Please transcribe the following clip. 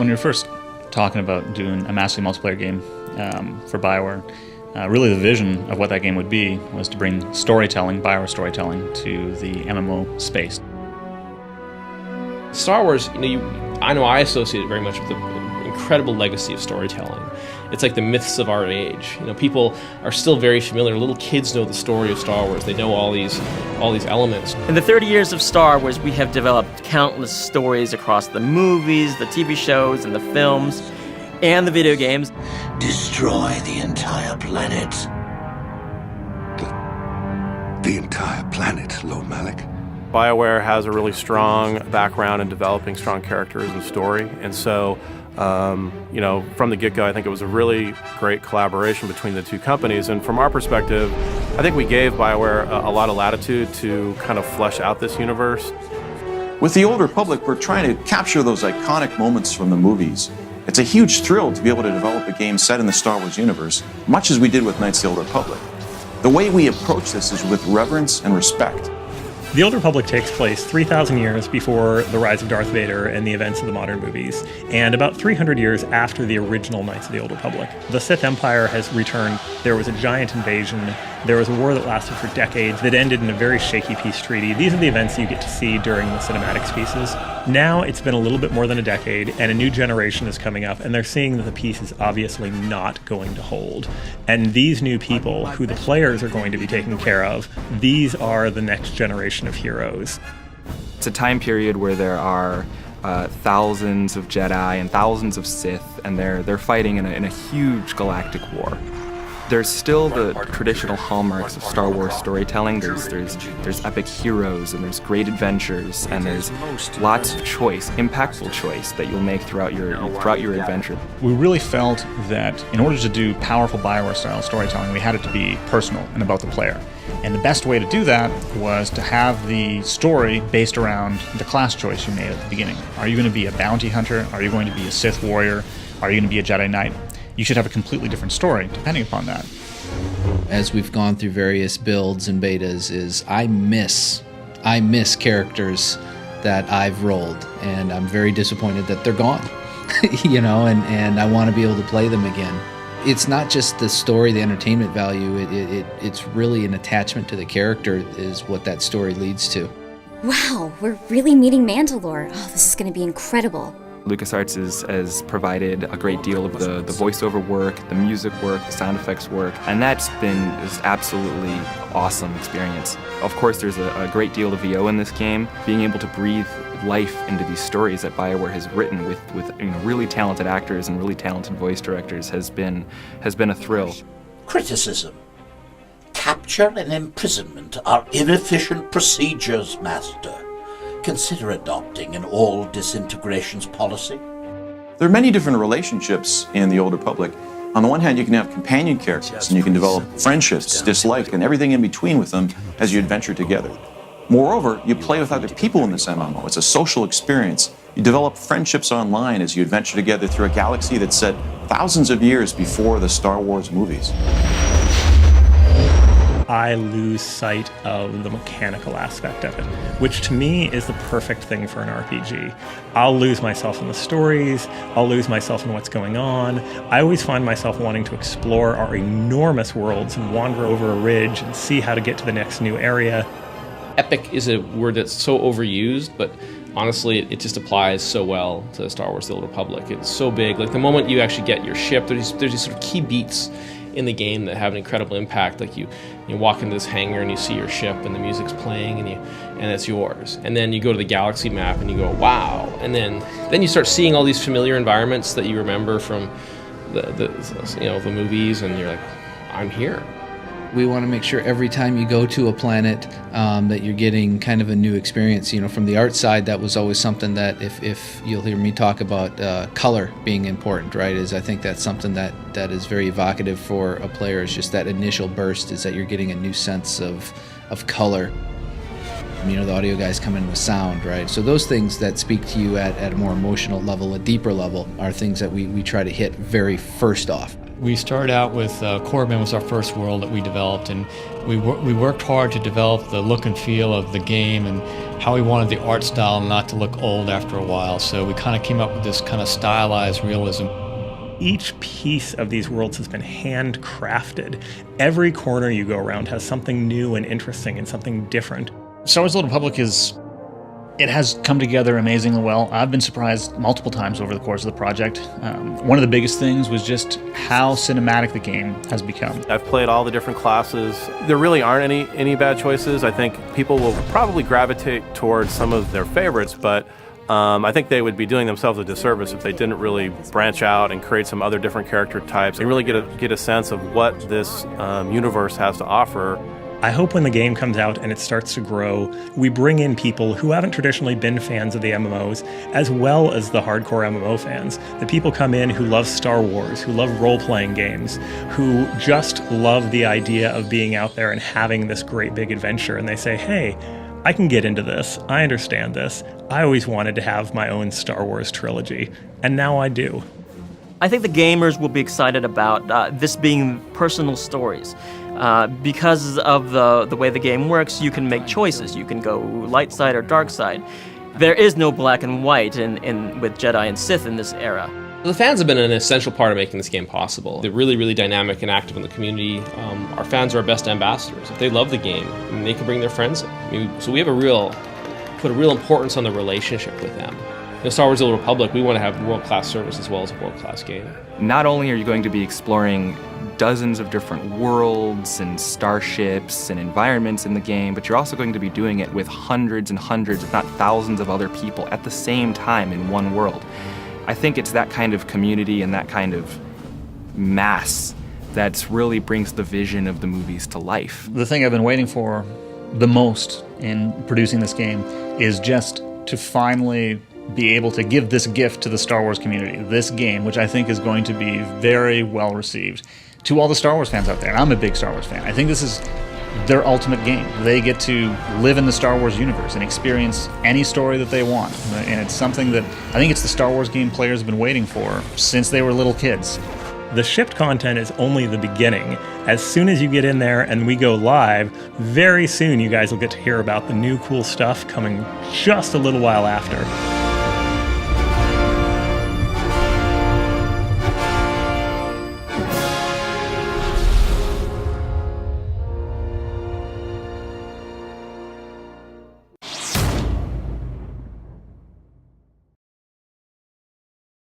when you're first talking about doing a massively multiplayer game for BioWare, really the vision of what that game would be was to bring storytelling, BioWare storytelling, to the MMO space. Star Wars, I know I associate it very much with the incredible legacy of storytelling. It's like the myths of our age. People are still very familiar. Little kids know the story of Star Wars. They know all these elements. In the 30 years of Star Wars, we have developed countless stories across the movies, the TV shows, and the films, and the video games. Destroy the entire planet. The entire planet, Lord Malik. BioWare has a really strong background in developing strong characters and story, and so from the get-go, I think it was a really great collaboration between the two companies. And from our perspective, I think we gave BioWare a lot of latitude to kind of flesh out this universe. With the Old Republic, we're trying to capture those iconic moments from the movies. It's a huge thrill to be able to develop a game set in the Star Wars universe, much as we did with Knights of the Old Republic. The way we approach this is with reverence and respect. The Old Republic takes place 3,000 years before the rise of Darth Vader and the events of the modern movies, and about 300 years after the original Knights of the Old Republic. The Sith Empire has returned. There was a giant invasion. There was a war that lasted for decades that ended in a very shaky peace treaty. These are the events you get to see during the cinematics pieces. Now it's been a little bit more than a decade, and a new generation is coming up, and they're seeing that the peace is obviously not going to hold. And these new people, who the players are going to be taking care of, these are the next generation of heroes. It's a time period where there are thousands of Jedi and thousands of Sith, and they're fighting in a huge galactic war. There's still the traditional hallmarks of Star Wars storytelling. There's epic heroes, and there's great adventures, and there's lots of choice, impactful choice that you'll make throughout your adventure. We really felt that in order to do powerful BioWare-style storytelling, we had it to be personal and about the player. And the best way to do that was to have the story based around the class choice you made at the beginning. Are you going to be a bounty hunter? Are you going to be a Sith warrior? Are you going to be a Jedi Knight? You should have a completely different story depending upon that. As we've gone through various builds and betas, I miss characters that I've rolled, and I'm very disappointed that they're gone. And I want to be able to play them again. It's not just the story, the entertainment value, it's really an attachment to the character is what that story leads to. Wow, we're really meeting Mandalore. Oh, this is going to be incredible. LucasArts has provided a great deal of the voiceover work, the music work, the sound effects work, and that's been this absolutely awesome experience. Of course, there's a great deal of VO in this game. Being able to breathe life into these stories that BioWare has written with really talented actors and really talented voice directors has been a thrill. Criticism. Capture and imprisonment are inefficient procedures, Master. Consider adopting an all disintegrations policy. There are many different relationships in the Old Republic. On the one hand, you can have companion characters, and you can develop friendships, dislike, and everything in between with them as you adventure together. Moreover, you play with other people in this MMO. It's a social experience. You develop friendships online as you adventure together through a galaxy that's set thousands of years before the Star Wars movies. I lose sight of the mechanical aspect of it, which to me is the perfect thing for an RPG. I'll lose myself in the stories, I'll lose myself in what's going on. I always find myself wanting to explore our enormous worlds and wander over a ridge and see how to get to the next new area. Epic is a word that's so overused, but honestly, it just applies so well to Star Wars: The Old Republic. It's so big. Like the moment you actually get your ship, there's these sort of key beats in the game that have an incredible impact. Like you walk into this hangar and you see your ship and the music's playing and it's yours. And then you go to the galaxy map and you go, wow. And then you start seeing all these familiar environments that you remember from the movies, and you're like, I'm here. We want to make sure every time you go to a planet that you're getting kind of a new experience. From the art side, that was always something that if you'll hear me talk about color being important, right, I think that's something that is very evocative for a player. Is just that initial burst is that you're getting a new sense of color. The audio guys come in with sound, right? So those things that speak to you at a more emotional level, a deeper level, are things that we try to hit very first off. We started out with Corbin was our first world that we developed, and we worked hard to develop the look and feel of the game and how we wanted the art style not to look old after a while. So we kind of came up with this kind of stylized realism. Each piece of these worlds has been handcrafted. Every corner you go around has something new and interesting and something different. Star Wars: The Old Republic has come together amazingly well. I've been surprised multiple times over the course of the project. One of the biggest things was just how cinematic the game has become. I've played all the different classes. There really aren't any bad choices. I think people will probably gravitate towards some of their favorites, but I think they would be doing themselves a disservice if they didn't really branch out and create some other different character types and really get a sense of what this universe has to offer. I hope when the game comes out and it starts to grow, we bring in people who haven't traditionally been fans of the MMOs, as well as the hardcore MMO fans. The people come in who love Star Wars, who love role-playing games, who just love the idea of being out there and having this great big adventure, and they say, hey, I can get into this. I understand this. I always wanted to have my own Star Wars trilogy, and now I do. I think the gamers will be excited about this being personal stories. Because of the way the game works, you can make choices. You can go light side or dark side. There is no black and white with Jedi and Sith in this era. The fans have been an essential part of making this game possible. They're really, really dynamic and active in the community. Our fans are our best ambassadors. If they love the game, they can bring their friends in. So we have put a real importance on the relationship with them. In Star Wars: The Old Republic, we want to have world-class service as well as a world-class game. Not only are you going to be exploring dozens of different worlds and starships and environments in the game, but you're also going to be doing it with hundreds and hundreds, if not thousands of other people at the same time in one world. I think it's that kind of community and that kind of mass that really brings the vision of the movies to life. The thing I've been waiting for the most in producing this game is just to finally be able to give this gift to the Star Wars community, this game, which I think is going to be very well received to all the Star Wars fans out there. And I'm a big Star Wars fan. I think this is their ultimate game. They get to live in the Star Wars universe and experience any story that they want. And it's something that I think it's the Star Wars game players have been waiting for since they were little kids. The shipped content is only the beginning. As soon as you get in there and we go live, very soon you guys will get to hear about the new cool stuff coming just a little while after.